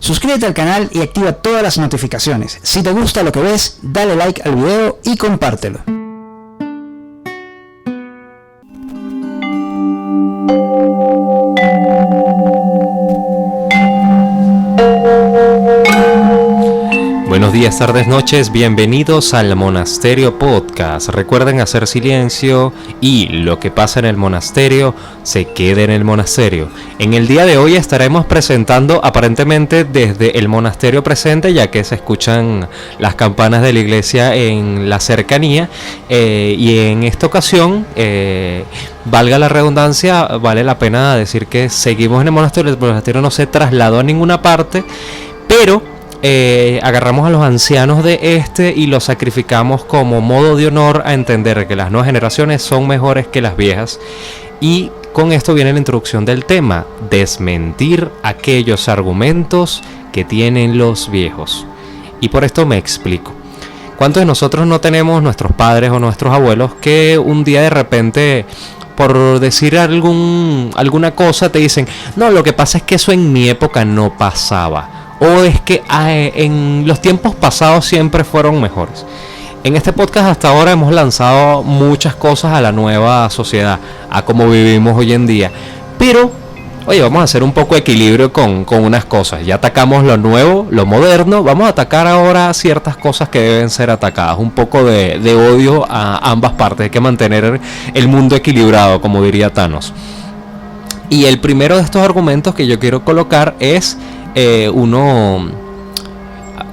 Suscríbete al canal y activa todas las notificaciones. Si te gusta lo que ves, dale like al video y compártelo. Buenos días, tardes, noches, bienvenidos al Monasterio Podcast. Recuerden hacer silencio y lo que pasa en el monasterio se quede en el monasterio. En el día de hoy estaremos presentando aparentemente desde el monasterio presente, ya que se escuchan las campanas de la iglesia en la cercanía, y en esta ocasión, valga la redundancia, vale la pena decir que seguimos en el monasterio no se trasladó a ninguna parte, pero agarramos a los ancianos de este y los sacrificamos como modo de honor a entender que las nuevas generaciones son mejores que las viejas. Y con esto viene la introducción del tema: desmentir aquellos argumentos que tienen los viejos. Y por esto me explico. ¿Cuántos de nosotros no tenemos nuestros padres o nuestros abuelos que un día de repente, por decir alguna cosa, te dicen: no, lo que pasa es que eso en mi época no pasaba? O es que en los tiempos pasados siempre fueron mejores. En este podcast hasta ahora hemos lanzado muchas cosas a la nueva sociedad, a cómo vivimos hoy en día. Pero, oye, vamos a hacer un poco de equilibrio con unas cosas. Ya atacamos lo nuevo, lo moderno. Vamos a atacar ahora ciertas cosas que deben ser atacadas. Un poco de odio a ambas partes. Hay que mantener el mundo equilibrado, como diría Thanos. Y el primero de estos argumentos que yo quiero colocar es uno,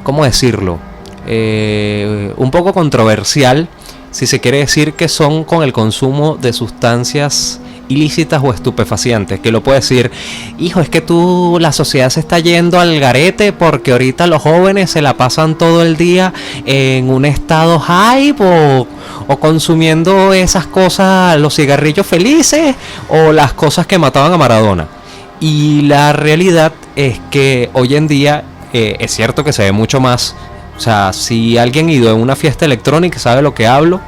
¿cómo decirlo? Un poco controversial, si se quiere decir, que son con el consumo de sustancias ilícitas o estupefacientes. Que lo puede decir: hijo, es que la sociedad se está yendo al garete porque ahorita los jóvenes se la pasan todo el día en un estado hype o consumiendo esas cosas, los cigarrillos felices o las cosas que mataban a Maradona. Y la realidad es que hoy en día es cierto que se ve mucho más. O sea, si alguien ha ido a una fiesta electrónica sabe lo que hablo.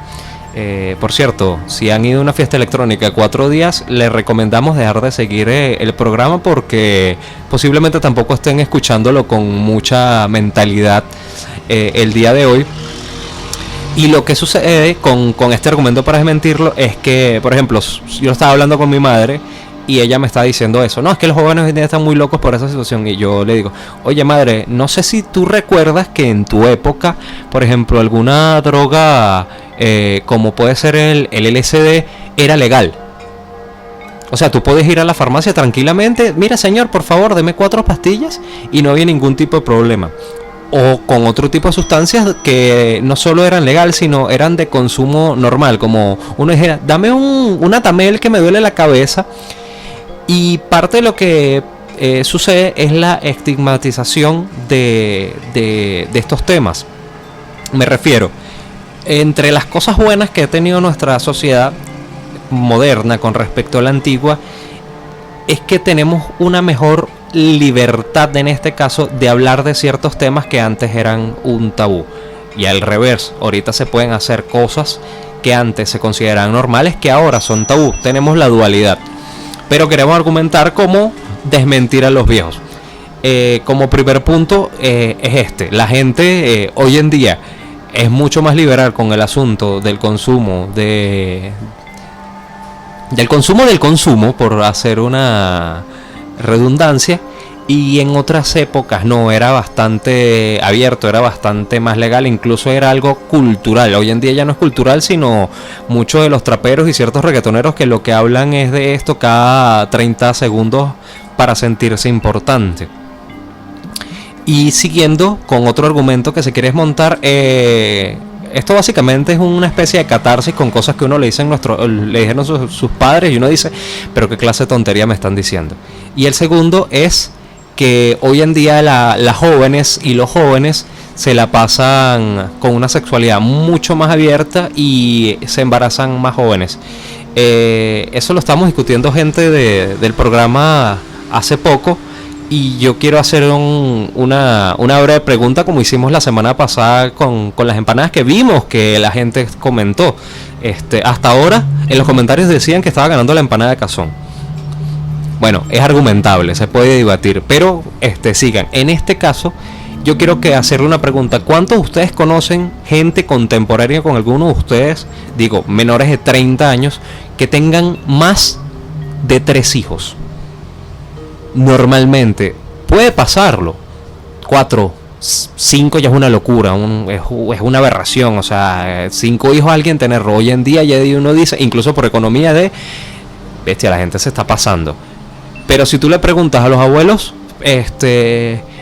Por cierto, si han ido a una fiesta electrónica 4 días, les recomendamos dejar de seguir el programa, porque posiblemente tampoco estén escuchándolo con mucha mentalidad el día de hoy. Y lo que sucede con este argumento para desmentirlo es que, por ejemplo, yo estaba hablando con mi madre y ella me está diciendo eso: no, es que los jóvenes hoy en día están muy locos por esa situación. Y yo le digo: oye, madre, no sé si tú recuerdas que en tu época, por ejemplo, alguna droga como puede ser el LSD era legal. O sea, tú puedes ir a la farmacia tranquilamente: mira, señor, por favor, deme 4 pastillas, y no había ningún tipo de problema. O con otro tipo de sustancias que no solo eran legal, sino eran de consumo normal. Como uno dijera: dame un Atamel que me duele la cabeza. Y parte de lo que sucede es la estigmatización de estos temas. Me refiero, entre las cosas buenas que ha tenido nuestra sociedad moderna con respecto a la antigua, es que tenemos una mejor libertad, en este caso, de hablar de ciertos temas que antes eran un tabú. Y al revés, ahorita se pueden hacer cosas que antes se consideraban normales, que ahora son tabú. Tenemos la dualidad. Pero queremos argumentar cómo desmentir a los viejos. Como primer punto es este: la gente hoy en día es mucho más liberal con el asunto del consumo del consumo, por hacer una redundancia. Y en otras épocas no, era bastante abierto, era bastante más legal, incluso era algo cultural. Hoy en día ya no es cultural, sino muchos de los traperos y ciertos reggaetoneros que lo que hablan es de esto cada 30 segundos para sentirse importante. Y siguiendo con otro argumento que se quiere desmontar, esto básicamente es una especie de catarsis con cosas que uno le dijeron sus padres, y uno dice: pero qué clase de tontería me están diciendo. Y el segundo es que hoy en día las jóvenes y los jóvenes se la pasan con una sexualidad mucho más abierta y se embarazan más jóvenes. Eso lo estamos discutiendo gente del programa hace poco, y yo quiero hacer una breve pregunta, como hicimos la semana pasada con las empanadas que vimos que la gente comentó. Hasta ahora en los comentarios decían que estaba ganando la empanada de cazón. Bueno, es argumentable, se puede debatir, pero sigan. En este caso, yo quiero hacerle una pregunta. ¿Cuántos de ustedes conocen gente contemporánea con alguno de ustedes, digo, menores de 30 años, que tengan más de 3 hijos? Normalmente, puede pasarlo. 4, 5 ya es una locura, es una aberración. O sea, 5 hijos alguien tenerlo. Hoy en día ya uno dice, incluso por economía bestia, la gente se está pasando. Pero si tú le preguntas a los abuelos,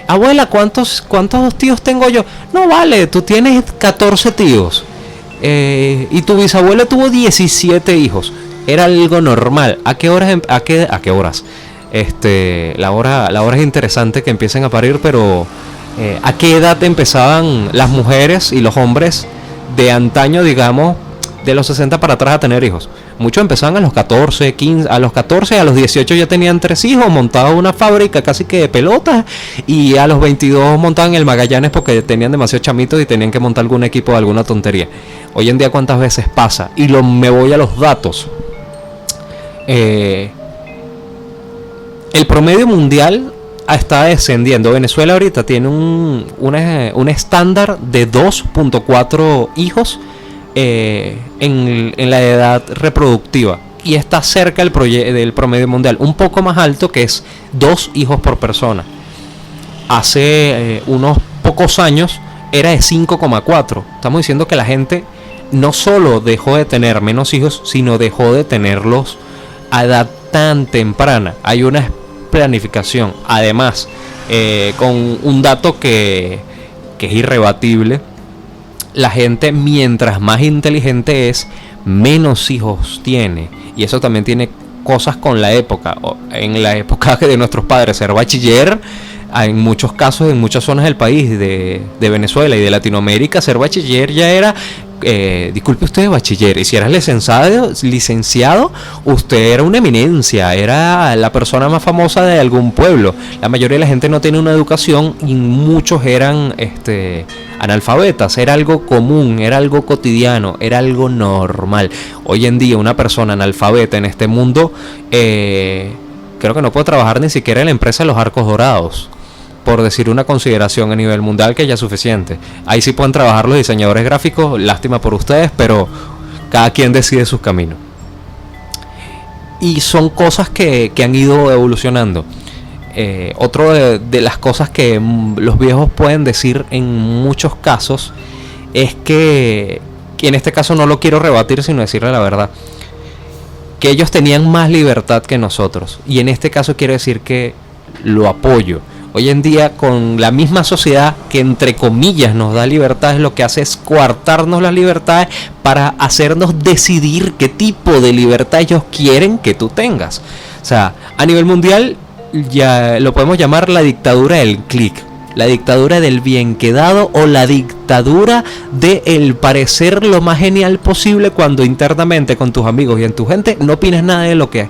abuela, ¿cuántos tíos tengo yo? No, vale, tú tienes 14 tíos. Y tu bisabuelo tuvo 17 hijos. Era algo normal. ¿A qué horas? ¿A qué horas? La hora es interesante que empiecen a parir, pero ¿a qué edad empezaban las mujeres y los hombres de antaño, digamos, de los 60 para atrás a tener hijos? Muchos empezaban a los 14, 15, a los 14, a los 18 ya tenían 3 hijos, montaban una fábrica casi que de pelotas, y a los 22 montaban el Magallanes porque tenían demasiados chamitos y tenían que montar algún equipo de alguna tontería. Hoy en día, ¿cuántas veces pasa? Y me voy a los datos. El promedio mundial está descendiendo. Venezuela ahorita tiene un estándar de 2.4 hijos en la edad reproductiva, y está cerca del promedio mundial, un poco más alto, que es 2 hijos por persona. Hace unos pocos años era de 5,4. Estamos diciendo que la gente no solo dejó de tener menos hijos, sino dejó de tenerlos a edad tan temprana. Hay una planificación. Además, con un dato que es irrebatible, la gente, mientras más inteligente es, menos hijos tiene. Y eso también tiene cosas con la época. En la época de nuestros padres, ser bachiller, en muchos casos, en muchas zonas del país, de Venezuela y de Latinoamérica, ser bachiller ya era... disculpe usted, bachiller, y si eras licenciado, usted era una eminencia, era la persona más famosa de algún pueblo. La mayoría de la gente no tiene una educación, y muchos eran analfabetas. Era algo común, era algo cotidiano, era algo normal. Hoy en día una persona analfabeta en este mundo, creo que no puede trabajar ni siquiera en la empresa de los Arcos Dorados, por decir una consideración a nivel mundial, que ya es suficiente. Ahí sí pueden trabajar los diseñadores gráficos, lástima por ustedes, pero cada quien decide sus caminos. Y son cosas que han ido evolucionando. Otro de las cosas que los viejos pueden decir en muchos casos es que en este caso no lo quiero rebatir, sino decirle la verdad, que ellos tenían más libertad que nosotros. Y en este caso quiero decir que lo apoyo. Hoy en día, con la misma sociedad que entre comillas nos da libertades, lo que hace es coartarnos las libertades para hacernos decidir qué tipo de libertad ellos quieren que tú tengas. O sea, a nivel mundial ya lo podemos llamar la dictadura del clic, la dictadura del bien quedado, o la dictadura de el parecer lo más genial posible, cuando internamente con tus amigos y en tu gente no opinas nada de lo que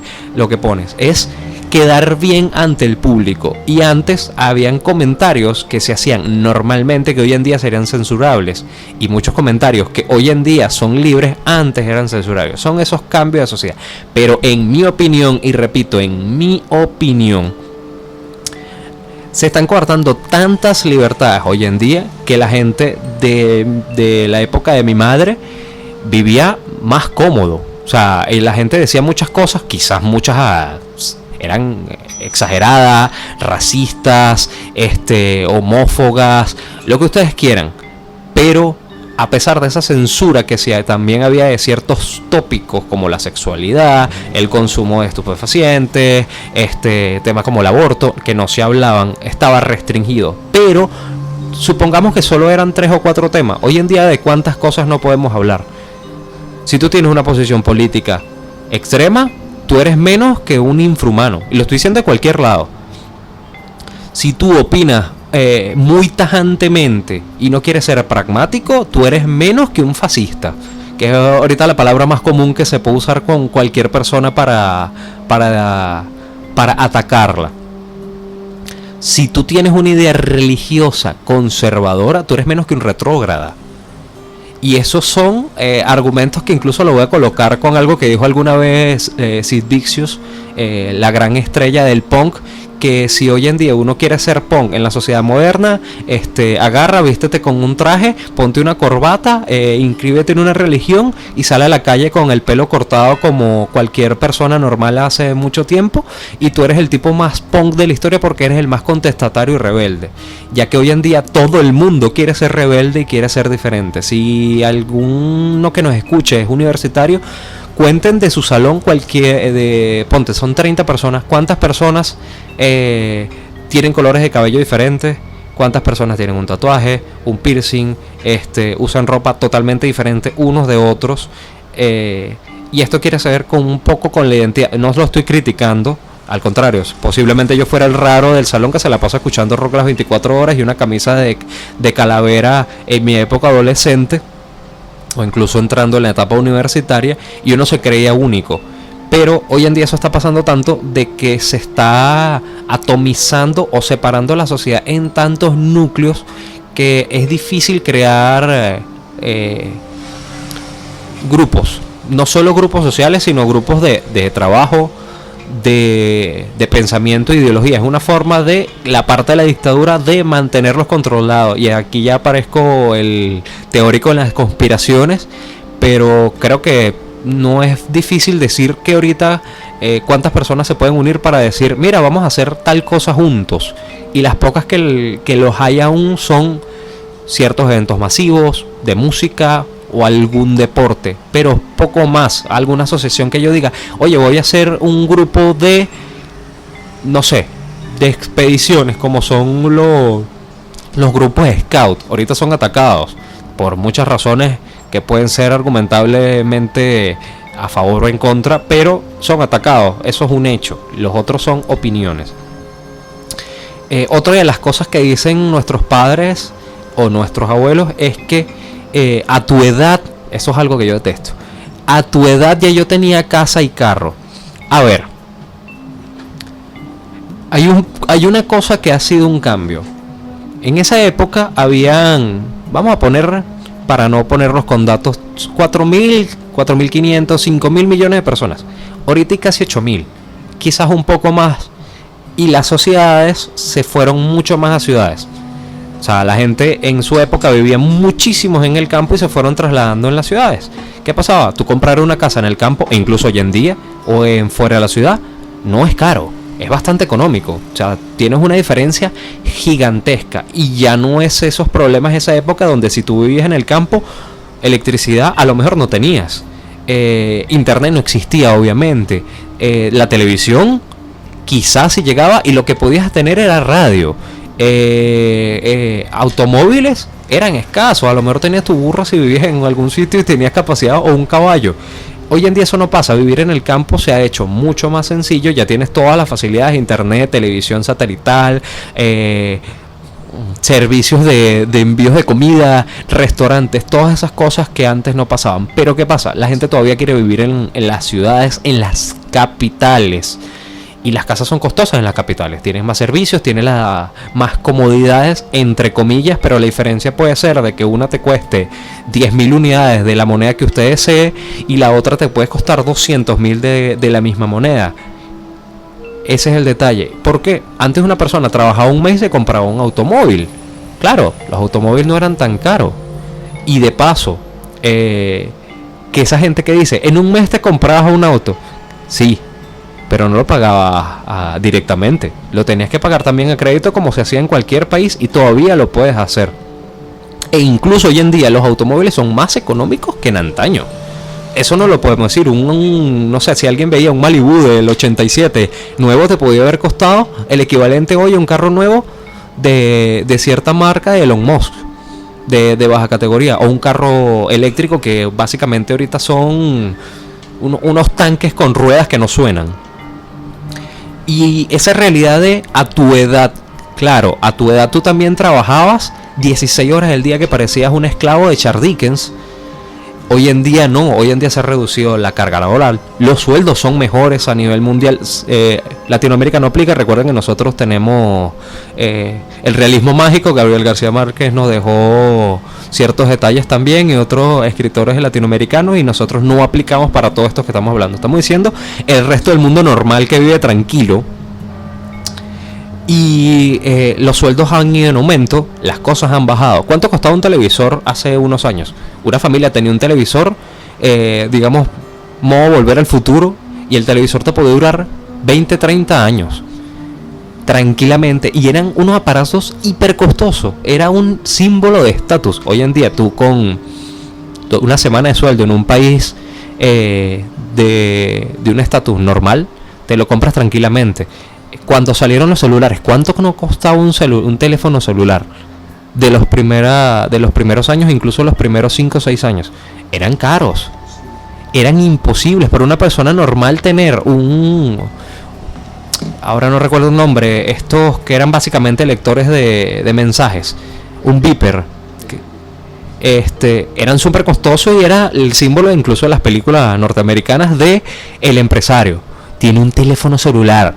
pones. Es quedar bien ante el público. Y antes habían comentarios que se hacían normalmente que hoy en día serían censurables, y muchos comentarios que hoy en día son libres antes eran censurables. Son esos cambios de sociedad. Pero en mi opinión, y repito, en mi opinión, se están coartando tantas libertades hoy en día que la gente de la época de mi madre vivía más cómodo. O sea, la gente decía muchas cosas, quizás muchas eran exageradas, racistas, homófobas, lo que ustedes quieran, pero a pesar de esa censura que también había de ciertos tópicos como la sexualidad, el consumo de estupefacientes, temas como el aborto, que no se hablaban, estaba restringido. Pero supongamos que solo eran 3 o 4 temas. Hoy en día, ¿de cuántas cosas no podemos hablar? Si tú tienes una posición política extrema, tú eres menos que un infrahumano. Y lo estoy diciendo de cualquier lado. Si tú opinas muy tajantemente y no quieres ser pragmático, tú eres menos que un fascista, que es ahorita la palabra más común que se puede usar con cualquier persona para atacarla. Si tú tienes una idea religiosa conservadora, tú eres menos que un retrógrada. Y esos son argumentos que incluso lo voy a colocar con algo que dijo alguna vez Sid Vicious, la gran estrella del punk, que si hoy en día uno quiere ser punk en la sociedad moderna, agarra, vístete con un traje, ponte una corbata, inscríbete en una religión y sale a la calle con el pelo cortado como cualquier persona normal hace mucho tiempo, y tú eres el tipo más punk de la historia porque eres el más contestatario y rebelde, ya que hoy en día todo el mundo quiere ser rebelde y quiere ser diferente. Si alguno que nos escuche es universitario, cuenten de su salón ponte, son 30 personas, ¿cuántas personas tienen colores de cabello diferentes? ¿Cuántas personas tienen un tatuaje, un piercing, usan ropa totalmente diferente unos de otros? Y esto quiere saber un poco con la identidad. No lo estoy criticando, al contrario, posiblemente yo fuera el raro del salón que se la pasa escuchando rock las 24 horas y una camisa de calavera en mi época adolescente, o incluso entrando en la etapa universitaria, y uno se creía único. Pero hoy en día eso está pasando tanto de que se está atomizando o separando la sociedad en tantos núcleos que es difícil crear grupos, no solo grupos sociales, sino grupos de trabajo, de pensamiento e ideología. Es una forma de la parte de la dictadura de mantenerlos controlados. Y aquí ya aparezco el teórico de las conspiraciones, pero creo que no es difícil decir que ahorita cuántas personas se pueden unir para decir, mira, vamos a hacer tal cosa juntos, y las pocas que los hay aún son ciertos eventos masivos de música o algún deporte, pero poco más. Alguna asociación que yo diga, oye, voy a hacer un grupo de, no sé, de expediciones, como son los grupos de scout. Ahorita son atacados por muchas razones que pueden ser argumentablemente a favor o en contra, pero son atacados. Eso es un hecho. Los otros son opiniones. Otra de las cosas que dicen nuestros padres o nuestros abuelos es que a tu edad, eso es algo que yo detesto, a tu edad ya yo tenía casa y carro. A ver, hay una cosa que ha sido un cambio. En esa época habían, vamos a poner, para no ponernos con datos, 4.000, 4.500, 5.000 millones de personas. Ahorita hay casi 8.000, quizás un poco más. Y las sociedades se fueron mucho más a ciudades. O sea, la gente en su época vivía muchísimos en el campo y se fueron trasladando en las ciudades. ¿Qué pasaba? Tú comprar una casa en el campo, e incluso hoy en día, o en fuera de la ciudad, no es caro. Es bastante económico. O sea, tienes una diferencia gigantesca. Y ya no es esos problemas de esa época donde si tú vivías en el campo, electricidad a lo mejor no tenías. Internet no existía, obviamente. La televisión quizás si llegaba, y lo que podías tener era radio. Automóviles eran escasos. A lo mejor tenías tu burro si vivías en algún sitio y tenías capacidad, o un caballo. Hoy en día eso no pasa. Vivir en el campo se ha hecho mucho más sencillo. Ya tienes todas las facilidades: internet, televisión satelital, servicios de envíos de comida, restaurantes, todas esas cosas que antes no pasaban. Pero ¿qué pasa? La gente todavía quiere vivir en las ciudades, en las capitales. Y las casas son costosas en las capitales. Tienes más servicios, tienes más comodidades, entre comillas, pero la diferencia puede ser de que una te cueste 10.000 unidades de la moneda que usted desee y la otra te puede costar 200.000 de la misma moneda. Ese es el detalle. Porque antes una persona trabajaba un mes y se compraba un automóvil. Claro, los automóviles no eran tan caros. Y de paso, que esa gente que dice, en un mes te comprabas un auto. Sí, pero no lo pagabas directamente. Lo tenías que pagar también a crédito, como se hacía en cualquier país, y todavía lo puedes hacer. E incluso hoy en día los automóviles son más económicos que en antaño. Eso no lo podemos decir. No sé, si alguien veía un Malibu del 87 nuevo, te podía haber costado el equivalente hoy a un carro nuevo de cierta marca de Elon Musk, de baja categoría, o un carro eléctrico que básicamente ahorita son unos tanques con ruedas que no suenan. Y esa realidad de a tu edad, claro, a tu edad tú también trabajabas 16 horas del día que parecías un esclavo de Charles Dickens. Hoy en día no, hoy en día se ha reducido la carga laboral. Los sueldos son mejores a nivel mundial. Latinoamérica no aplica. Recuerden que nosotros tenemos el realismo mágico. Gabriel García Márquez nos dejó ciertos detalles también y otros escritores latinoamericanos, y nosotros no aplicamos para todo esto que estamos hablando. Estamos diciendo el resto del mundo normal que vive tranquilo. Y los sueldos han ido en aumento, las cosas han bajado. ¿Cuánto costaba un televisor hace unos años? Una familia tenía un televisor, digamos, modo Volver al Futuro, y el televisor te puede durar 20, 30 años tranquilamente, y eran unos aparatos hiper costosos. Era un símbolo de estatus. Hoy en día tú con una semana de sueldo en un país de un estatus normal, te lo compras tranquilamente. Cuando salieron los celulares, ¿cuánto no costaba un teléfono celular? De los primeros años, incluso los primeros 5 o 6 años, eran caros, eran imposibles para una persona normal tener ahora no recuerdo el nombre, estos que eran básicamente lectores de mensajes, un beeper, eran súper costosos, y era el símbolo incluso de las películas norteamericanas de el empresario. Tiene un teléfono celular.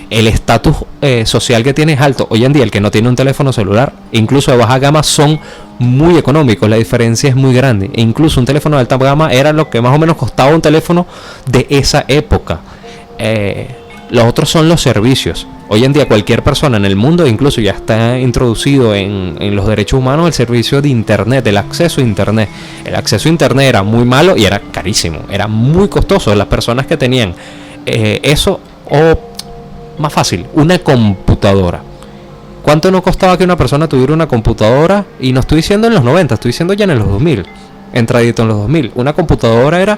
El estatus social que tiene es alto. Hoy en día el que no tiene un teléfono celular, incluso de baja gama, son muy económicos. La diferencia es muy grande. E incluso un teléfono de alta gama era lo que más o menos costaba un teléfono de esa época. Los otros son los servicios. Hoy en día cualquier persona en el mundo, incluso ya está introducido en los derechos humanos, el servicio de internet, el acceso a internet. El acceso a internet era muy malo y era carísimo, era muy costoso. Las personas que tenían eso, o más fácil, una computadora. ¿Cuánto no costaba que una persona tuviera una computadora? Y no estoy diciendo en los 90, estoy diciendo ya en los 2000, entradito en los 2000. Una computadora era,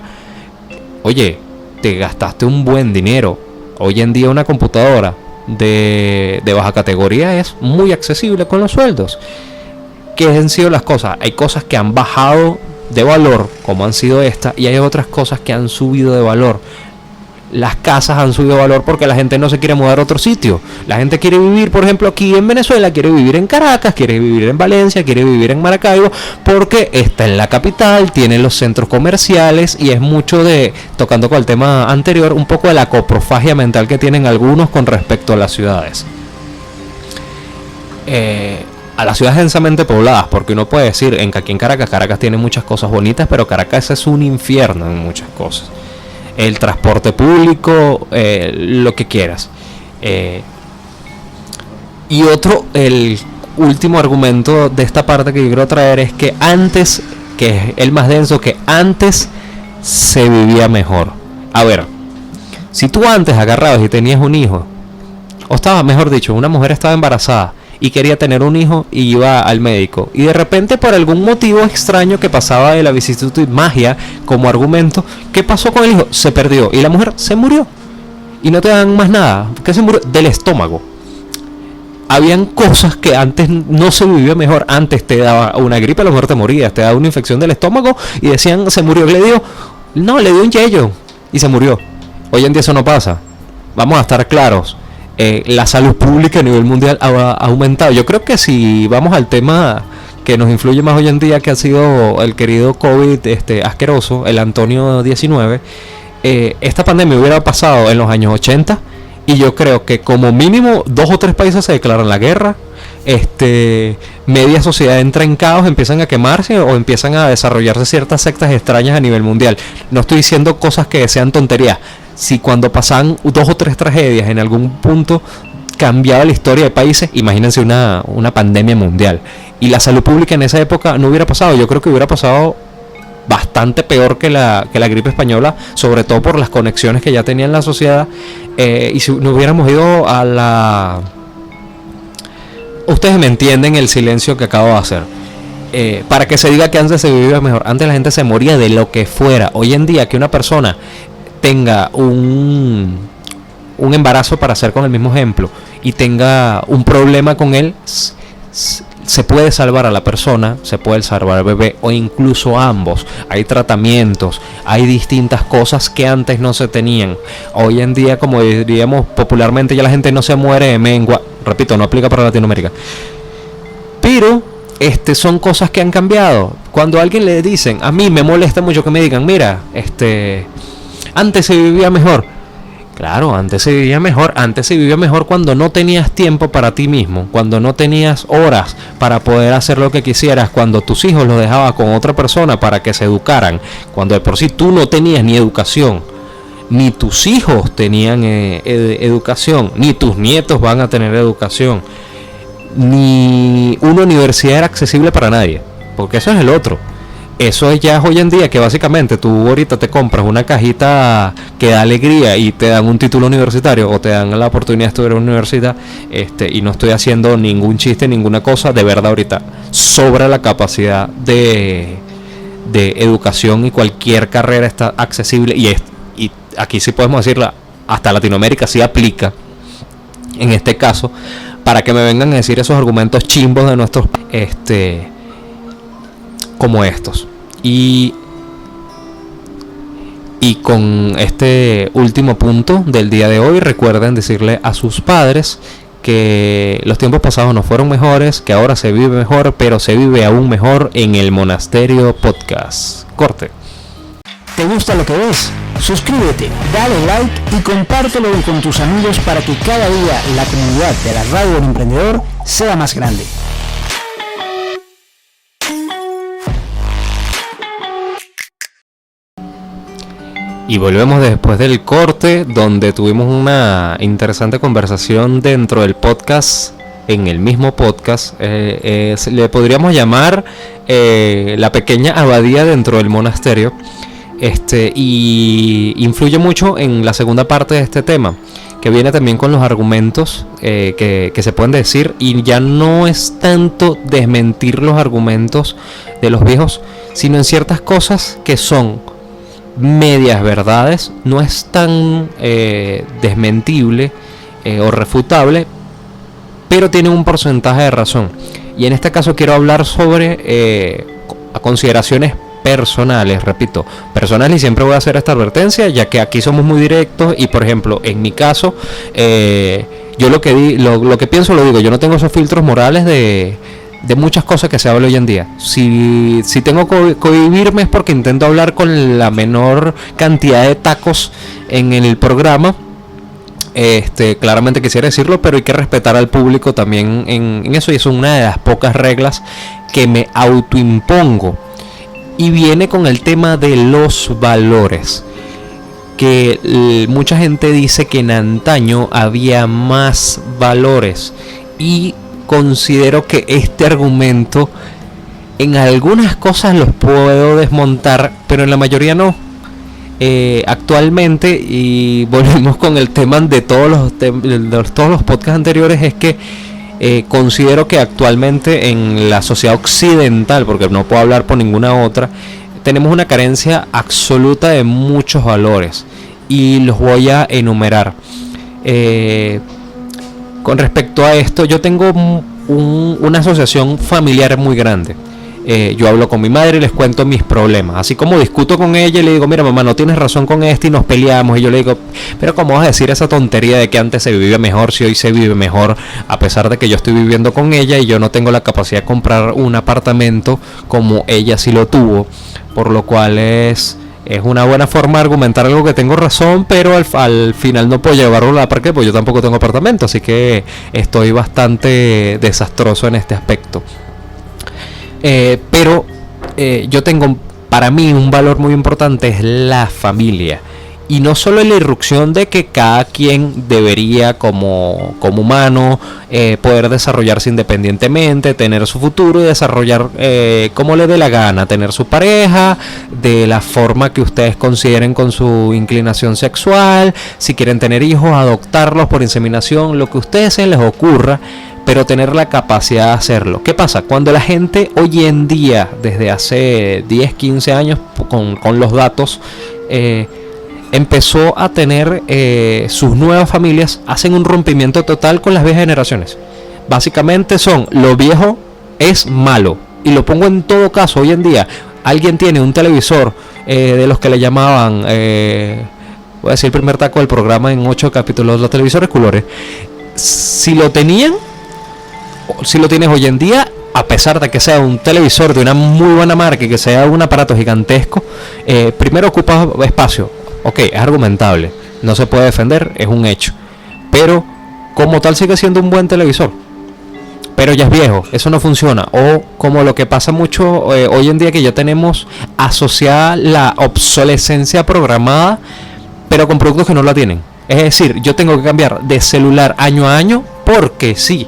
oye, te gastaste un buen dinero. Hoy en día una computadora de baja categoría es muy accesible con los sueldos. ¿Qué han sido las cosas? Hay cosas que han bajado de valor, como han sido estas, y hay otras cosas que han subido de valor. Las casas han subido de valor porque la gente no se quiere mudar a otro sitio. La gente quiere vivir, por ejemplo, aquí en Venezuela, quiere vivir en Caracas, quiere vivir en Valencia, quiere vivir en Maracaibo, porque está en la capital, tiene los centros comerciales, y es mucho de, tocando con el tema anterior, un poco de la coprofagia mental que tienen algunos con respecto a las ciudades. A las ciudades densamente pobladas, porque uno puede decir que aquí en Caracas tiene muchas cosas bonitas, pero Caracas es un infierno en muchas cosas. El transporte público, lo que quieras. Y el último argumento de esta parte que yo quiero traer es que antes, que es el más denso, que antes se vivía mejor. A ver, si tú antes agarrabas y tenías un hijo, o estaba, mejor dicho, una mujer estaba embarazada y quería tener un hijo y iba al médico, y de repente por algún motivo extraño que pasaba de la vicisitud magia como argumento, ¿qué pasó con el hijo? Se perdió y la mujer se murió y no te dan más nada. ¿Qué se murió? Del estómago. Habían cosas que antes no se vivía mejor. Antes te daba una gripe, a lo mejor te morías, te daba una infección del estómago y decían se murió. Le dio un yello y se murió. Hoy en día eso no pasa. Vamos a estar claros. La salud pública a nivel mundial ha aumentado. Yo creo que si vamos al tema que nos influye más hoy en día, que ha sido el querido COVID asqueroso, el Antonio 19, esta pandemia hubiera pasado en los años 80, y yo creo que como mínimo 2 o 3 países se declaran la guerra, media sociedad entra en caos, empiezan a quemarse o empiezan a desarrollarse ciertas sectas extrañas a nivel mundial. No estoy diciendo cosas que sean tonterías. Si cuando pasan 2 o 3 tragedias en algún punto cambiaba la historia de países, imagínense una pandemia mundial. Y la salud pública en esa época no hubiera pasado. Yo creo que hubiera pasado bastante peor que la gripe española, sobre todo por las conexiones que ya tenía en la sociedad. Y si no hubiéramos ido a la... Ustedes me entienden el silencio que acabo de hacer. Para que se diga que antes se vivía mejor. Antes la gente se moría de lo que fuera. Hoy en día que una persona tenga un embarazo, para hacer con el mismo ejemplo, y tenga un problema con él, se puede salvar a la persona, se puede salvar al bebé, o incluso a ambos. Hay tratamientos, hay distintas cosas que antes no se tenían. Hoy en día, como diríamos popularmente, ya la gente no se muere de mengua. Repito, no aplica para Latinoamérica, pero son cosas que han cambiado. Cuando a alguien le dicen, a mí me molesta mucho que me digan, mira, antes se vivía mejor. Claro, antes se vivía mejor cuando no tenías tiempo para ti mismo, cuando no tenías horas para poder hacer lo que quisieras, cuando tus hijos los dejabas con otra persona para que se educaran, cuando de por sí tú no tenías ni educación, ni tus hijos tenían educación, ni tus nietos van a tener educación, ni una universidad era accesible para nadie, porque eso es el otro. Eso ya es hoy en día, que básicamente tú ahorita te compras una cajita que da alegría y te dan un título universitario o te dan la oportunidad de estudiar en una universidad, y no estoy haciendo ningún chiste, ninguna cosa, de verdad ahorita sobra la capacidad de educación y cualquier carrera está accesible y aquí sí podemos decirla, hasta Latinoamérica sí aplica en este caso, para que me vengan a decir esos argumentos chimbos de nuestros como estos. Y con este último punto del día de hoy, recuerden decirle a sus padres que los tiempos pasados no fueron mejores, que ahora se vive mejor, pero se vive aún mejor en el Monasterio Podcast. Corte. ¿Te gusta lo que ves? Suscríbete, dale like y compártelo con tus amigos para que cada día la comunidad de la Radio del Emprendedor sea más grande. Y volvemos después del corte, donde tuvimos una interesante conversación dentro del podcast, en el mismo podcast. Le podríamos llamar la pequeña abadía dentro del monasterio. Y influye mucho en la segunda parte de este tema, que viene también con los argumentos que se pueden decir, y ya no es tanto desmentir los argumentos de los viejos, sino en ciertas cosas que son medias verdades, no es tan desmentible o refutable, pero tiene un porcentaje de razón. Y en este caso quiero hablar sobre consideraciones personales, repito, personales, y siempre voy a hacer esta advertencia, ya que aquí somos muy directos. Y por ejemplo, en mi caso, yo lo que pienso lo digo. Yo no tengo esos filtros morales de muchas cosas que se habla hoy en día. Si tengo que cohibirme es porque intento hablar con la menor cantidad de tacos en el programa. Claramente quisiera decirlo, pero hay que respetar al público también en eso, y eso es una de las pocas reglas que me autoimpongo. Y viene con el tema de los valores, que mucha gente dice que en antaño había más valores, y considero que este argumento en algunas cosas los puedo desmontar, pero en la mayoría no. Actualmente, y volvemos con el tema de todos los podcasts anteriores, es que considero que actualmente en la sociedad occidental, porque no puedo hablar por ninguna otra, tenemos una carencia absoluta de muchos valores, y los voy a enumerar. Con respecto a esto, yo tengo una asociación familiar muy grande. Yo hablo con mi madre y les cuento mis problemas, así como discuto con ella y le digo, mira mamá, no tienes razón con esto, y nos peleamos, y yo le digo, pero ¿cómo vas a decir esa tontería de que antes se vivía mejor si hoy se vive mejor? A pesar de que yo estoy viviendo con ella y yo no tengo la capacidad de comprar un apartamento como ella sí lo tuvo, por lo cual es una buena forma de argumentar algo que tengo razón, pero al final no puedo llevarlo a la práctica, porque yo tampoco tengo apartamento, así que estoy bastante desastroso en este aspecto. Pero yo tengo, para mí, un valor muy importante es la familia, y no solo la irrupción de que cada quien debería como humano poder desarrollarse independientemente, tener su futuro y desarrollar como le dé la gana, tener su pareja de la forma que ustedes consideren con su inclinación sexual, si quieren tener hijos, adoptarlos por inseminación, lo que a ustedes se les ocurra, pero tener la capacidad de hacerlo. ¿Qué pasa? Cuando la gente hoy en día, desde hace 10, 15 años, con los datos, empezó a tener sus nuevas familias, hacen un rompimiento total con las viejas generaciones. Básicamente lo viejo es malo, y lo pongo en todo caso. Hoy en día alguien tiene un televisor de los que le llamaban, voy a decir el primer taco del programa en 8 capítulos, los televisores colores. Si lo tienes hoy en día, a pesar de que sea un televisor de una muy buena marca y que sea un aparato gigantesco, primero ocupa espacio. Ok, es argumentable. no se puede defender, es un hecho. Pero como tal sigue siendo un buen televisor. Pero ya es viejo, eso no funciona. O como lo que pasa mucho hoy en día, que ya tenemos asociada la obsolescencia programada, pero con productos que no la tienen. Es decir, yo tengo que cambiar de celular año a año porque sí.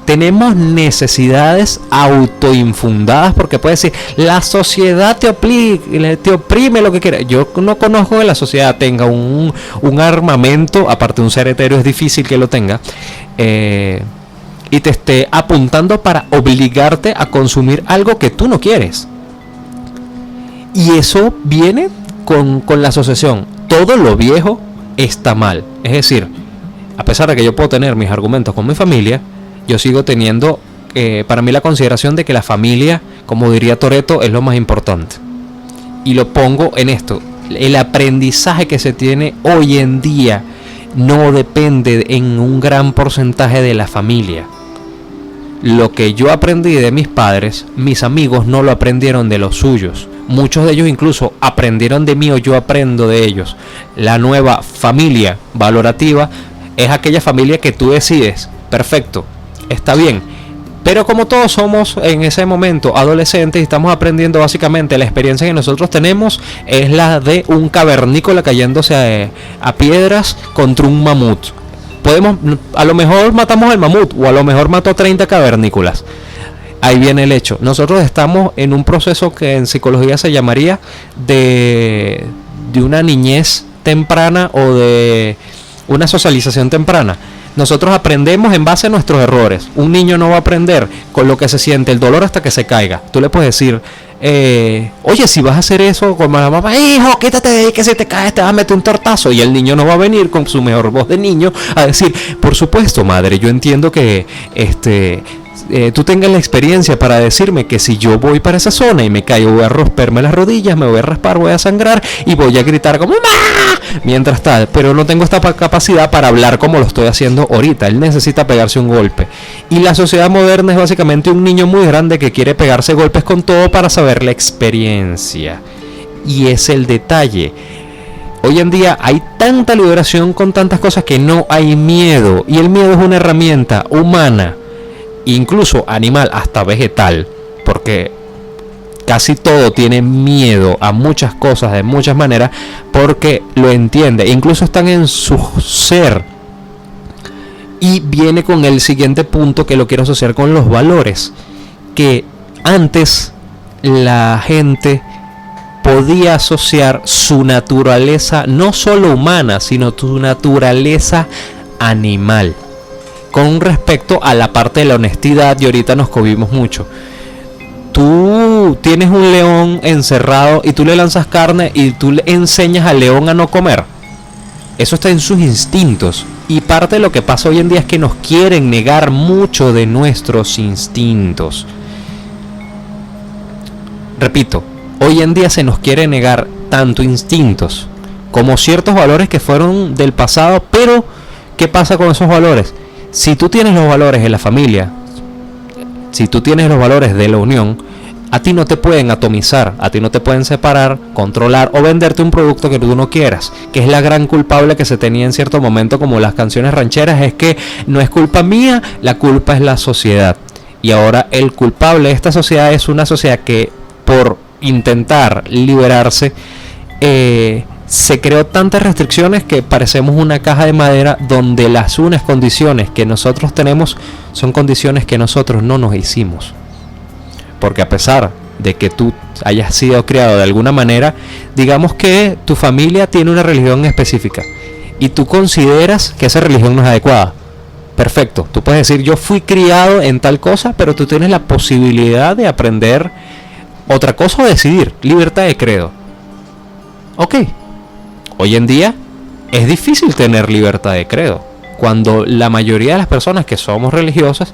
Tenemos necesidades autoinfundadas, porque puede decir, la sociedad te oprime lo que quiera. Yo no conozco que la sociedad tenga un armamento, aparte de un ser etéreo es difícil que lo tenga, y te esté apuntando para obligarte a consumir algo que tú no quieres. Y eso viene con la asociación. Todo lo viejo está mal. Es decir, a pesar de que yo puedo tener mis argumentos con mi familia, yo sigo teniendo para mí la consideración de que la familia, como diría Toretto, es lo más importante. Y lo pongo en esto: el aprendizaje que se tiene hoy en día no depende en un gran porcentaje de la familia. Lo que yo aprendí de mis padres, mis amigos no lo aprendieron de los suyos. Muchos de ellos incluso aprendieron de mí o yo aprendo de ellos. La nueva familia valorativa es aquella familia que tú decides. Perfecto, está bien. Pero como todos somos en ese momento adolescentes y estamos aprendiendo, básicamente la experiencia que nosotros tenemos es la de un cavernícola cayéndose a piedras contra un mamut. A lo mejor matamos al mamut, o a lo mejor mató a 30 cavernícolas. Ahí viene el hecho. Nosotros estamos en un proceso que en psicología se llamaría de una niñez temprana o de una socialización temprana. Nosotros aprendemos en base a nuestros errores. Un niño no va a aprender con lo que se siente el dolor hasta que se caiga. Tú le puedes decir, oye, si vas a hacer eso con la mamá, hijo, quítate de ahí que si te caes te vas a meter un tortazo. Y el niño no va a venir con su mejor voz de niño a decir, por supuesto, madre, yo entiendo que tú tengas la experiencia para decirme que si yo voy para esa zona y me caigo, voy a romperme las rodillas, me voy a raspar, voy a sangrar y voy a gritar como ¡mamá! Mientras tal, pero no tengo esta capacidad para hablar como lo estoy haciendo ahorita. Él necesita pegarse un golpe. Y la sociedad moderna es básicamente un niño muy grande que quiere pegarse golpes con todo para saber la experiencia. Y es el detalle. Hoy en día hay tanta liberación con tantas cosas que no hay miedo. Y el miedo es una herramienta humana, incluso animal, hasta vegetal, porque casi todo tiene miedo a muchas cosas de muchas maneras, porque lo entiende, incluso están en su ser. Y viene con el siguiente punto que lo quiero asociar con los valores, que antes la gente podía asociar su naturaleza no solo humana, sino su naturaleza animal, con respecto a la parte de la honestidad, y ahorita nos cobimos mucho. Tú tienes un león encerrado y tú le lanzas carne y tú le enseñas al león a no comer. Eso está en sus instintos. Y parte de lo que pasa hoy en día es que nos quieren negar mucho de nuestros instintos. Repito, hoy en día se nos quiere negar tanto instintos como ciertos valores que fueron del pasado. Pero, ¿qué pasa con esos valores? Si tú tienes los valores de la familia, si tú tienes los valores de la unión, a ti no te pueden atomizar, a ti no te pueden separar, controlar o venderte un producto que tú no quieras, que es la gran culpable que se tenía en cierto momento, como las canciones rancheras, es que no es culpa mía, la culpa es la sociedad. Y ahora el culpable de esta sociedad es una sociedad que, por intentar liberarse, se creó tantas restricciones que parecemos una caja de madera donde las unas condiciones que nosotros tenemos son condiciones que nosotros no nos hicimos. Porque a pesar de que tú hayas sido criado de alguna manera, digamos que tu familia tiene una religión específica y tú consideras que esa religión no es adecuada. Perfecto, tú puedes decir, yo fui criado en tal cosa, pero tú tienes la posibilidad de aprender otra cosa o decidir. Libertad de credo. Ok. Hoy en día es difícil tener libertad de credo, cuando la mayoría de las personas que somos religiosas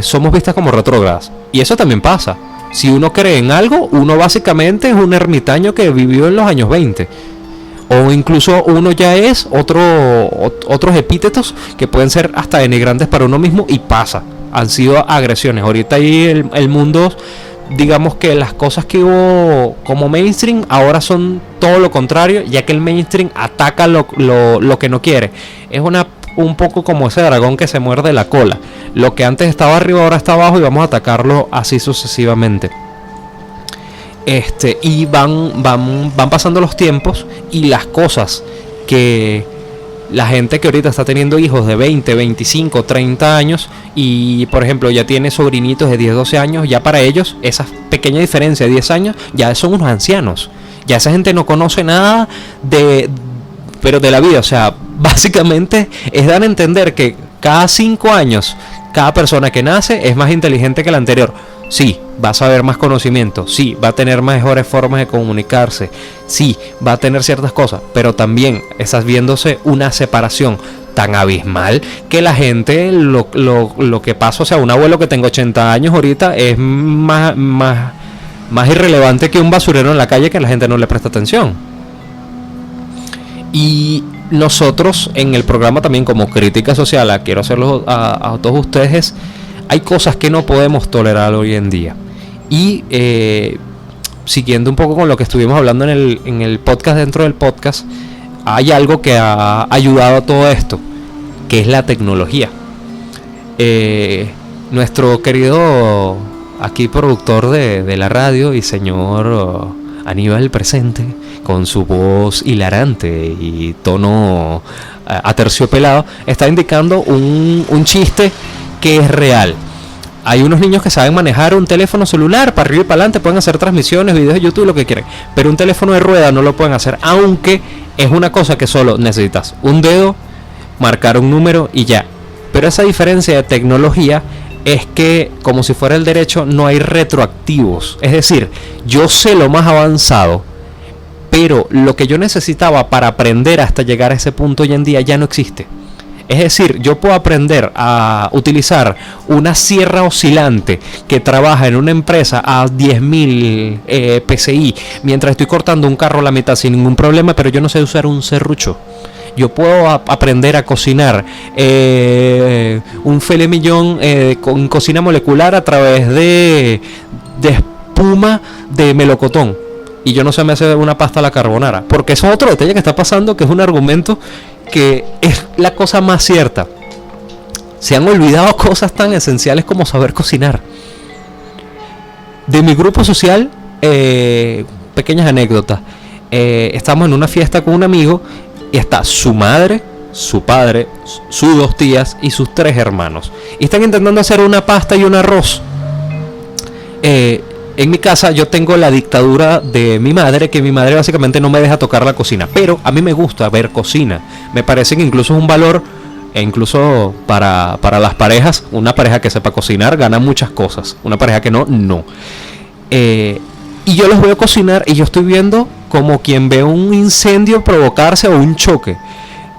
somos vistas como retrógradas. Y eso también pasa. Si uno cree en algo, uno básicamente es un ermitaño que vivió en los años 20. O incluso uno ya es otros epítetos que pueden ser hasta denigrantes para uno mismo, y pasa. Han sido agresiones. Ahorita ahí el mundo digamos que las cosas que hubo como mainstream ahora son todo lo contrario, ya que el mainstream ataca lo que no quiere. Es un poco como ese dragón que se muerde la cola. Lo que antes estaba arriba ahora está abajo y vamos a atacarlo así sucesivamente. Y van pasando los tiempos y las cosas que la gente que ahorita está teniendo hijos de 20, 25, 30 años y por ejemplo ya tiene sobrinitos de 10, 12 años, ya para ellos esa pequeña diferencia de 10 años ya son unos ancianos. Ya esa gente no conoce nada pero de la vida. O sea, básicamente es dar a entender que cada 5 años cada persona que nace es más inteligente que la anterior. Sí, va a saber más conocimiento, sí, va a tener mejores formas de comunicarse, sí, va a tener ciertas cosas, pero también estás viéndose una separación tan abismal que la gente, lo que pasa, o sea, un abuelo que tenga 80 años ahorita es más irrelevante que un basurero en la calle que la gente no le presta atención. Y nosotros en el programa también como crítica social, quiero hacerlo a todos ustedes, hay cosas que no podemos tolerar hoy en día. Y siguiendo un poco con lo que estuvimos hablando en el podcast, dentro del podcast, hay algo que ha ayudado a todo esto, que es la tecnología. Nuestro querido aquí productor de la radio y señor Aníbal Presente, con su voz hilarante y tono aterciopelado, está indicando un chiste que es real. Hay unos niños que saben manejar un teléfono celular para arriba y para adelante, pueden hacer transmisiones, videos de YouTube, lo que quieran, pero un teléfono de rueda no lo pueden hacer, aunque es una cosa que solo necesitas un dedo, marcar un número y ya. Pero esa diferencia de tecnología es que, como si fuera el derecho, no hay retroactivos. Es decir, yo sé lo más avanzado, pero lo que yo necesitaba para aprender hasta llegar a ese punto hoy en día ya no existe. Es decir, yo puedo aprender a utilizar una sierra oscilante que trabaja en una empresa a 10.000 PSI mientras estoy cortando un carro a la mitad sin ningún problema, pero yo no sé usar un serrucho. Yo puedo aprender a cocinar un filet mignon con cocina molecular a través de espuma de melocotón. Y yo no sé me hacer una pasta a la carbonara. Porque eso es otro detalle que está pasando, que es un argumento que es la cosa más cierta. Se han olvidado cosas tan esenciales como saber cocinar. De mi grupo social, pequeñas anécdotas. Estamos en una fiesta con un amigo y está su madre, su padre, sus 2 tías y sus 3 hermanos. Y están intentando hacer una pasta y un arroz. En mi casa yo tengo la dictadura de mi madre, que mi madre básicamente no me deja tocar la cocina, pero a mí me gusta ver cocina. Me parece que incluso es un valor, incluso para las parejas. Una pareja que sepa cocinar gana muchas cosas, una pareja que no. Y yo los veo cocinar y yo estoy viendo como quien ve un incendio provocarse o un choque.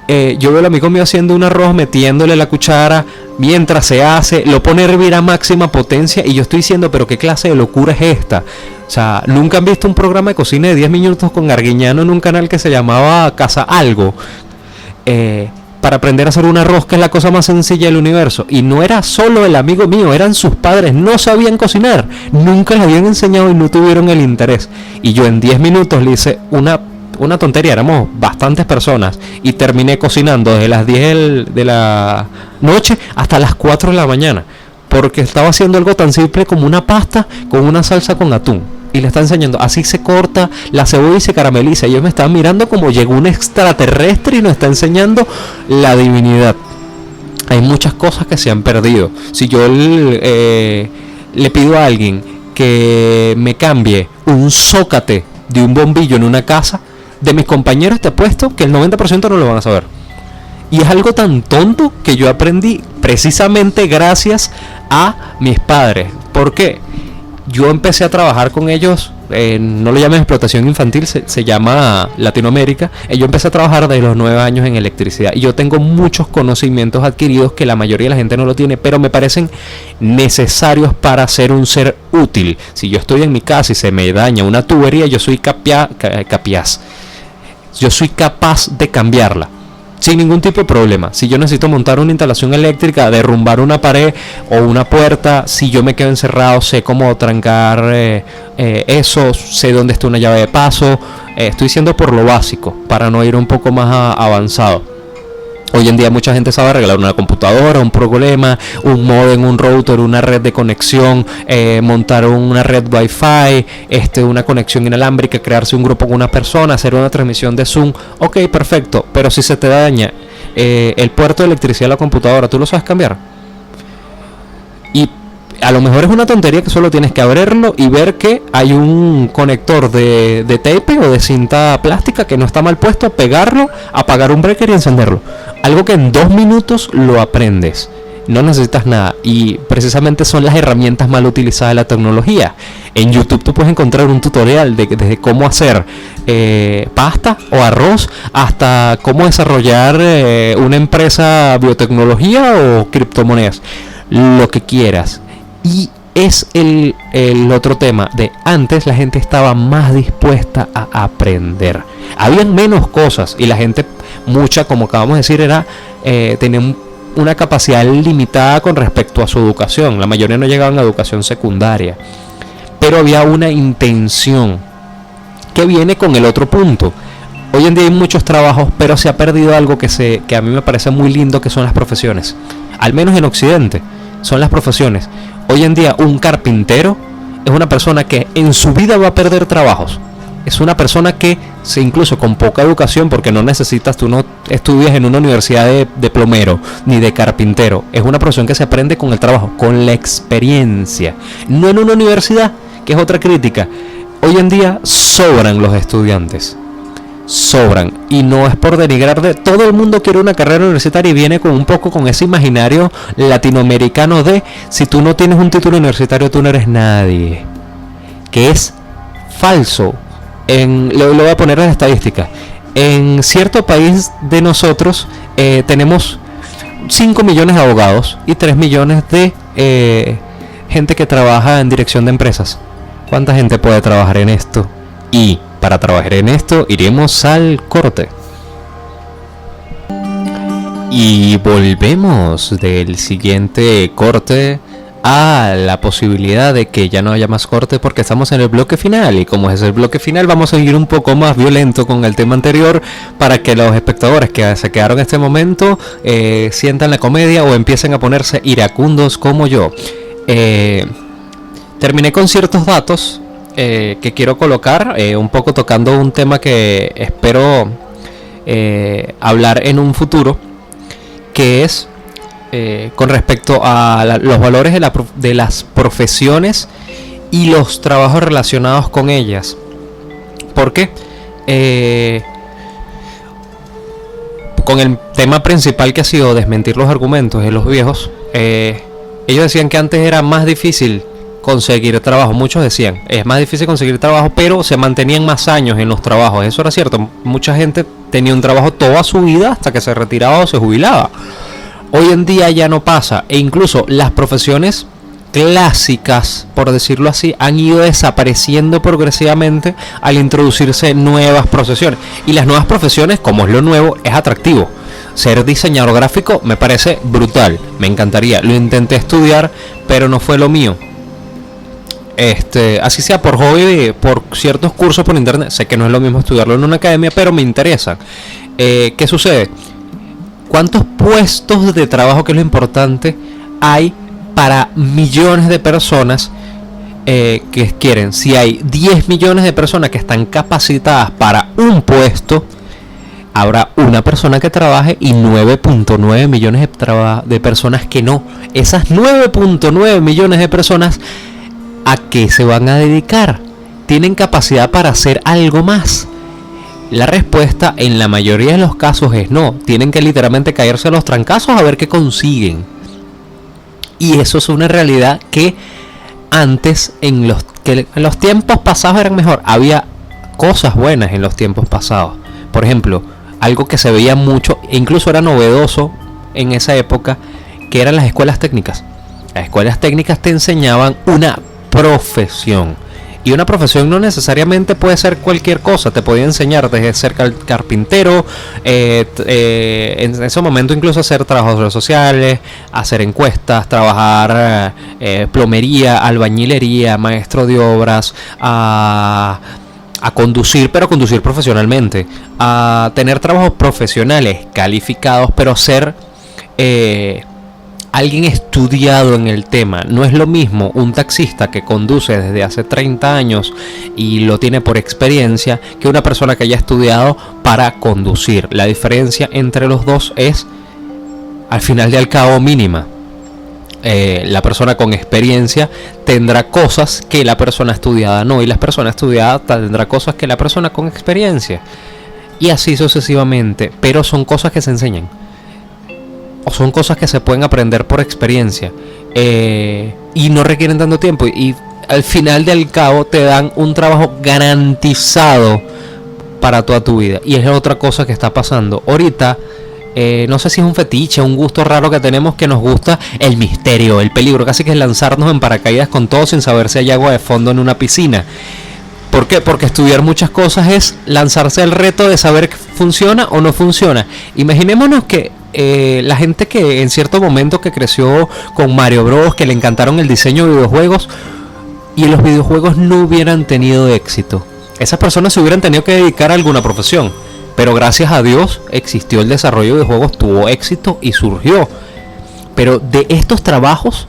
Yo veo al amigo mío haciendo un arroz, metiéndole la cuchara mientras se hace, lo pone a hervir a máxima potencia y yo estoy diciendo, pero qué clase de locura es esta. O sea, nunca han visto un programa de cocina de 10 minutos con Arguiñano en un canal que se llamaba Casa Algo, para aprender a hacer un arroz, que es la cosa más sencilla del universo. Y no era solo el amigo mío, eran sus padres, no sabían cocinar, nunca les habían enseñado y no tuvieron el interés. Y yo en 10 minutos le hice una tontería, éramos bastantes personas y terminé cocinando desde las 10 de la noche hasta las 4 de la mañana, porque estaba haciendo algo tan simple como una pasta con una salsa con atún y le está enseñando, así se corta la cebolla y se carameliza. Y ellos me estaban mirando como llegó un extraterrestre y nos está enseñando la divinidad. Hay muchas cosas que se han perdido. Si yo le pido a alguien que me cambie un zócate de un bombillo en una casa, de mis compañeros te apuesto que el 90% no lo van a saber. Y es algo tan tonto que yo aprendí precisamente gracias a mis padres. Porque yo empecé a trabajar con ellos, no lo llamen explotación infantil, se llama Latinoamérica. Y yo empecé a trabajar desde los 9 años en electricidad. Y yo tengo muchos conocimientos adquiridos que la mayoría de la gente no lo tiene, pero me parecen necesarios para ser un ser útil. Si yo estoy en mi casa y se me daña una tubería, yo soy capaz de cambiarla. sin ningún tipo de problema. Si yo necesito montar una instalación eléctrica, derrumbar una pared o una puerta, si yo me quedo encerrado, sé cómo trancar eso, sé dónde está una llave de paso. Estoy diciendo por lo básico, para no ir un poco más avanzado. Hoy en día mucha gente sabe arreglar una computadora, un problema, un modem, un router, una red de conexión, montar una red Wi-Fi, una conexión inalámbrica, crearse un grupo con una persona, hacer una transmisión de Zoom. Ok, perfecto, pero si se te daña el puerto de electricidad de la computadora, ¿tú lo sabes cambiar? Y a lo mejor es una tontería que solo tienes que abrirlo y ver que hay un conector de tape o de cinta plástica que no está mal puesto, pegarlo, apagar un breaker y encenderlo. Algo que en 2 minutos lo aprendes. No necesitas nada. Y precisamente son las herramientas mal utilizadas de la tecnología. En YouTube tú puedes encontrar un tutorial desde cómo hacer pasta o arroz hasta cómo desarrollar una empresa biotecnología o criptomonedas. Lo que quieras. Y es el otro tema de antes la gente estaba más dispuesta a aprender. Habían menos cosas y la gente, mucha, como acabamos de decir, tenía una capacidad limitada con respecto a su educación. La mayoría no llegaban a educación secundaria. Pero había una intención que viene con el otro punto. Hoy en día hay muchos trabajos, pero se ha perdido algo que a mí me parece muy lindo, que son las profesiones. Al menos en Occidente, son las profesiones. Hoy en día un carpintero es una persona que en su vida va a perder trabajos. Es una persona que, incluso con poca educación, porque no necesitas, tú no estudias en una universidad de plomero ni de carpintero. Es una profesión que se aprende con el trabajo, con la experiencia. No en una universidad, que es otra crítica. Hoy en día sobran los estudiantes. Sobran, y no es por denigrar todo el mundo quiere una carrera universitaria y viene con ese imaginario latinoamericano de si tú no tienes un título universitario tú no eres nadie, que es falso. Lo voy a poner en estadística. En cierto país de nosotros tenemos 5 millones de abogados y 3 millones de gente que trabaja en dirección de empresas. ¿Cuánta gente puede trabajar en esto? Y para trabajar en esto iremos al corte. Y volvemos del siguiente corte a la posibilidad de que ya no haya más corte porque estamos en el bloque final. Y como es el bloque final, vamos a ir un poco más violento con el tema anterior para que los espectadores que se quedaron en este momento sientan la comedia o empiecen a ponerse iracundos como yo. Terminé con ciertos datos que quiero colocar, un poco tocando un tema que espero hablar en un futuro, que es con respecto a los valores de las profesiones y los trabajos relacionados con ellas. ¿Por qué? Con el tema principal que ha sido desmentir los argumentos de los viejos, ellos decían que antes era más difícil conseguir trabajo. Muchos decían, es más difícil conseguir trabajo, pero se mantenían más años en los trabajos. Eso era cierto. Mucha gente tenía un trabajo toda su vida hasta que se retiraba o se jubilaba. Hoy en día ya no pasa. E incluso las profesiones clásicas, por decirlo así, han ido desapareciendo progresivamente al introducirse nuevas profesiones. Y las nuevas profesiones, como es lo nuevo, es atractivo. Ser diseñador gráfico me parece brutal. Me encantaría. Lo intenté estudiar, pero no fue lo mío. Así sea por hobby, por ciertos cursos por internet. Sé que no es lo mismo estudiarlo en una academia, pero me interesa. ¿Qué sucede? ¿Cuántos puestos de trabajo, que es lo importante, hay para millones de personas que quieren? Si hay 10 millones de personas que están capacitadas para un puesto, habrá una persona que trabaje y 9.9 millones de personas que no. Esas 9.9 millones de personas, ¿a qué se van a dedicar? ¿Tienen capacidad para hacer algo más? La respuesta en la mayoría de los casos es no. Tienen que literalmente caerse a los trancazos a ver qué consiguen. Y eso es una realidad que antes, en los tiempos pasados eran mejor. Había cosas buenas en los tiempos pasados. Por ejemplo, algo que se veía mucho e incluso era novedoso en esa época, que eran las escuelas técnicas. Las escuelas técnicas te enseñaban una profesión. Y una profesión no necesariamente puede ser cualquier cosa. Te podía enseñar desde ser carpintero, en ese momento incluso hacer trabajos sociales, hacer encuestas, trabajar plomería, albañilería, maestro de obras, a conducir, pero conducir profesionalmente, a tener trabajos profesionales calificados, pero ser alguien estudiado en el tema. No es lo mismo un taxista que conduce desde hace 30 años y lo tiene por experiencia que una persona que haya estudiado para conducir. La diferencia entre los dos es, al final y al cabo, mínima. La persona con experiencia tendrá cosas que la persona estudiada no, y la persona estudiada tendrá cosas que la persona con experiencia, y así sucesivamente. Pero son cosas que se enseñan, o son cosas que se pueden aprender por experiencia, y no requieren tanto tiempo, y al final del cabo te dan un trabajo garantizado para toda tu vida. Y es otra cosa que está pasando ahorita. No sé si es un fetiche, un gusto raro que tenemos, que nos gusta el misterio, el peligro, casi que es lanzarnos en paracaídas con todo sin saber si hay agua de fondo en una piscina. ¿Por qué? Porque estudiar muchas cosas es lanzarse al reto de saber que funciona o no funciona. Imaginémonos que la gente que en cierto momento que creció con Mario Bros, que le encantaron el diseño de videojuegos, y los videojuegos no hubieran tenido éxito. Esas personas se hubieran tenido que dedicar a alguna profesión. Pero gracias a Dios existió el desarrollo de juegos, tuvo éxito y surgió. Pero de estos trabajos,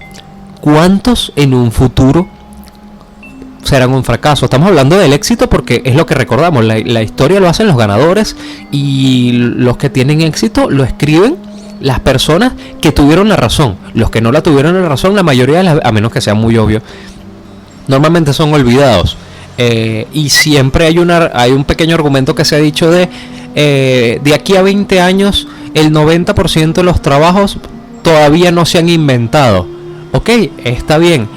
¿cuántos en un futuro serán un fracaso? Estamos hablando del éxito porque es lo que recordamos. La historia lo hacen los ganadores, y los que tienen éxito lo escriben las personas que tuvieron la razón. Los que no la tuvieron la razón, la mayoría de las, a menos que sea muy obvio, normalmente son olvidados. Y siempre hay un pequeño argumento que se ha dicho de aquí a 20 años el 90% de los trabajos todavía no se han inventado. Ok, está bien,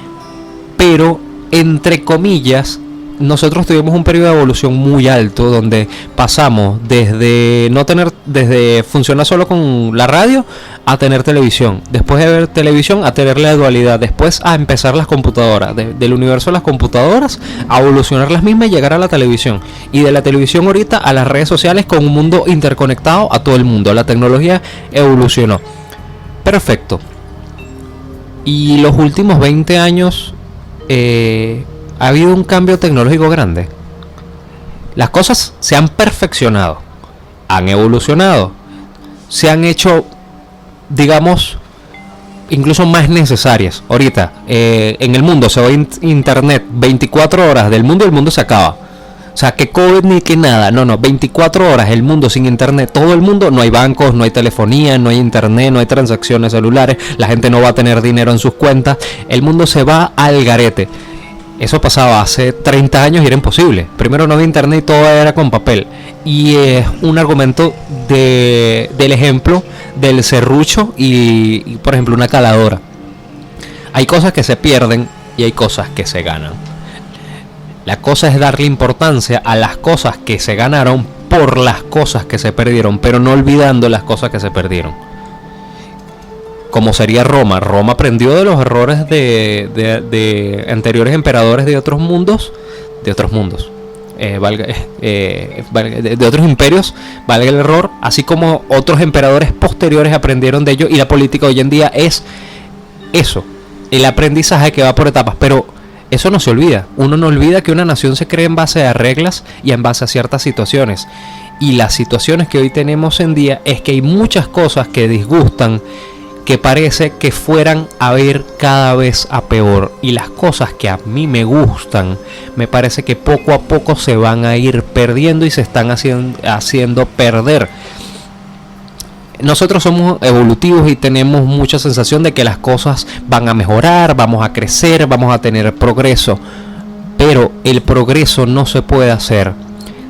pero entre comillas, nosotros tuvimos un periodo de evolución muy alto donde pasamos desde funcionar solo con la radio a tener televisión, después de ver televisión a tener la dualidad, después a empezar las computadoras, del universo de las computadoras a evolucionar las mismas y llegar a la televisión, y de la televisión ahorita a las redes sociales, con un mundo interconectado a todo el mundo. La tecnología evolucionó. Perfecto. Y los últimos 20 años ha habido un cambio tecnológico grande. Las cosas se han perfeccionado, han evolucionado, se han hecho, digamos, incluso más necesarias. Ahorita en el mundo se va internet 24 horas del mundo y el mundo se acaba. O sea, que COVID ni que nada. No, 24 horas el mundo sin internet, todo el mundo. No hay bancos, no hay telefonía, no hay internet, no hay transacciones celulares. La gente no va a tener dinero en sus cuentas. El mundo se va al garete. Eso pasaba hace 30 años y era imposible. Primero no había internet y todo era con papel. Y es un argumento del ejemplo del serrucho y, por ejemplo, una caladora. Hay cosas que se pierden y hay cosas que se ganan. La cosa es darle importancia a las cosas que se ganaron por las cosas que se perdieron, pero no olvidando las cosas que se perdieron. Como sería Roma. Roma aprendió de los errores de anteriores emperadores de otros mundos, de otros imperios, valga el error, así como otros emperadores posteriores aprendieron de ello, y la política hoy en día es eso, el aprendizaje que va por etapas. Pero eso no se olvida. Uno no olvida que una nación se crea en base a reglas y en base a ciertas situaciones. Y las situaciones que hoy tenemos en día es que hay muchas cosas que disgustan, que parece que fueran a ir cada vez a peor. Y las cosas que a mí me gustan, me parece que poco a poco se van a ir perdiendo y se están haciendo perder. Nosotros somos evolutivos y tenemos mucha sensación de que las cosas van a mejorar, vamos a crecer, vamos a tener progreso. Pero el progreso no se puede hacer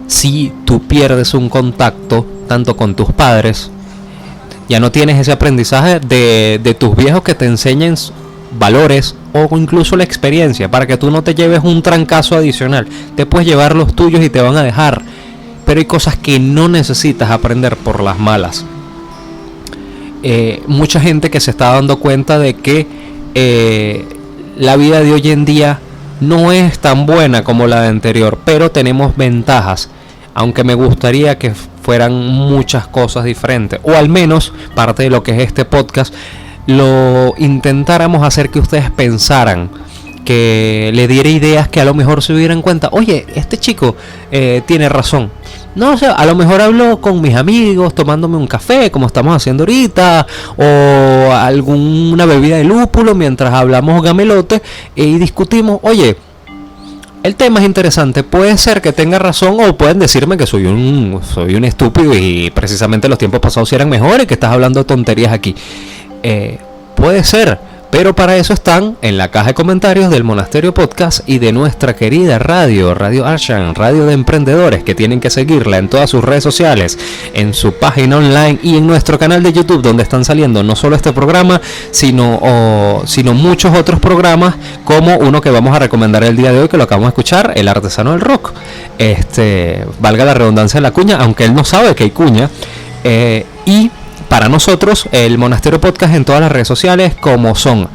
si tú pierdes un contacto tanto con tus padres. Ya no tienes ese aprendizaje de tus viejos que te enseñen valores o incluso la experiencia, para que tú no te lleves un trancazo adicional. Te puedes llevar los tuyos y te van a dejar, pero hay cosas que no necesitas aprender por las malas. Mucha gente que se está dando cuenta de que la vida de hoy en día no es tan buena como la de anterior, pero tenemos ventajas, aunque me gustaría que fueran muchas cosas diferentes, o al menos parte de lo que es este podcast lo intentáramos hacer que ustedes pensaran, que le diera ideas que a lo mejor se dieran cuenta, oye, este chico tiene razón. No, o sea, a lo mejor hablo con mis amigos tomándome un café, como estamos haciendo ahorita, o alguna bebida de lúpulo mientras hablamos gamelote y discutimos, oye, el tema es interesante, puede ser que tenga razón o pueden decirme que soy un estúpido y precisamente los tiempos pasados eran mejores, que estás hablando tonterías aquí. Puede ser, pero para eso están en la caja de comentarios del Monasterio Podcast y de nuestra querida Radio Arshan, Radio de Emprendedores, que tienen que seguirla en todas sus redes sociales, en su página online y en nuestro canal de YouTube, donde están saliendo no solo este programa, sino muchos otros programas, como uno que vamos a recomendar el día de hoy, que lo acabamos de escuchar, El Artesano del Rock. Valga la redundancia de la cuña, aunque él no sabe que hay cuña, y para nosotros, el Monasterio Podcast en todas las redes sociales, como son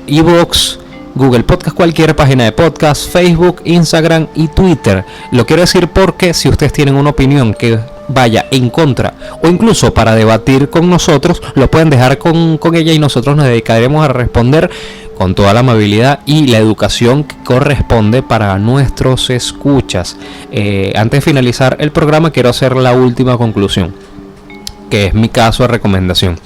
iVoox, Google Podcast, cualquier página de podcast, Facebook, Instagram y Twitter. Lo quiero decir porque si ustedes tienen una opinión que vaya en contra o incluso para debatir con nosotros, lo pueden dejar con ella y nosotros nos dedicaremos a responder con toda la amabilidad y la educación que corresponde para nuestros escuchas. Antes de finalizar el programa, quiero hacer la última conclusión, que es mi caso de recomendación.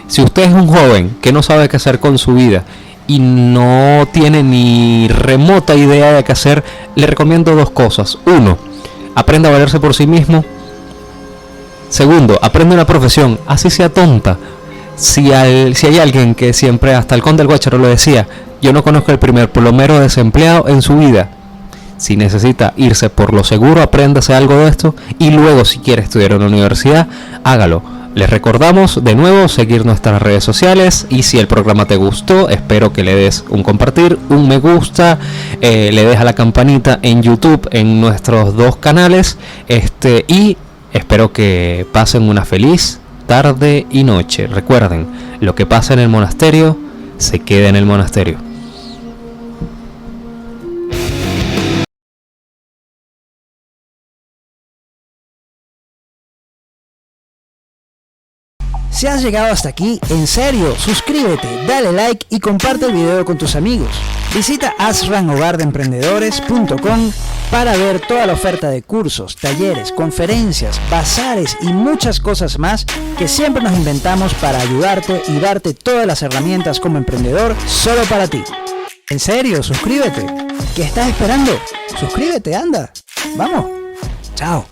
Si usted es un joven que no sabe qué hacer con su vida y no tiene ni remota idea de qué hacer, le recomiendo dos cosas. Uno, aprenda a valerse por sí mismo. Segundo, aprende una profesión, así sea tonta. Si hay alguien que siempre, hasta el Conde del Guácharo lo decía, yo no conozco el primer plomero desempleado en su vida. Si necesita irse por lo seguro, apréndase algo de esto y luego, si quiere estudiar en la universidad, hágalo. Les recordamos de nuevo seguir nuestras redes sociales y si el programa te gustó, espero que le des un compartir, un me gusta, le des a la campanita en YouTube en nuestros dos canales, y espero que pasen una feliz tarde y noche. Recuerden, lo que pasa en el monasterio se queda en el monasterio. Si has llegado hasta aquí, en serio, suscríbete, dale like y comparte el video con tus amigos. Visita asranhogardeemprendedores.com para ver toda la oferta de cursos, talleres, conferencias, bazares y muchas cosas más que siempre nos inventamos para ayudarte y darte todas las herramientas como emprendedor solo para ti. En serio, suscríbete. ¿Qué estás esperando? Suscríbete, anda. Vamos. Chao.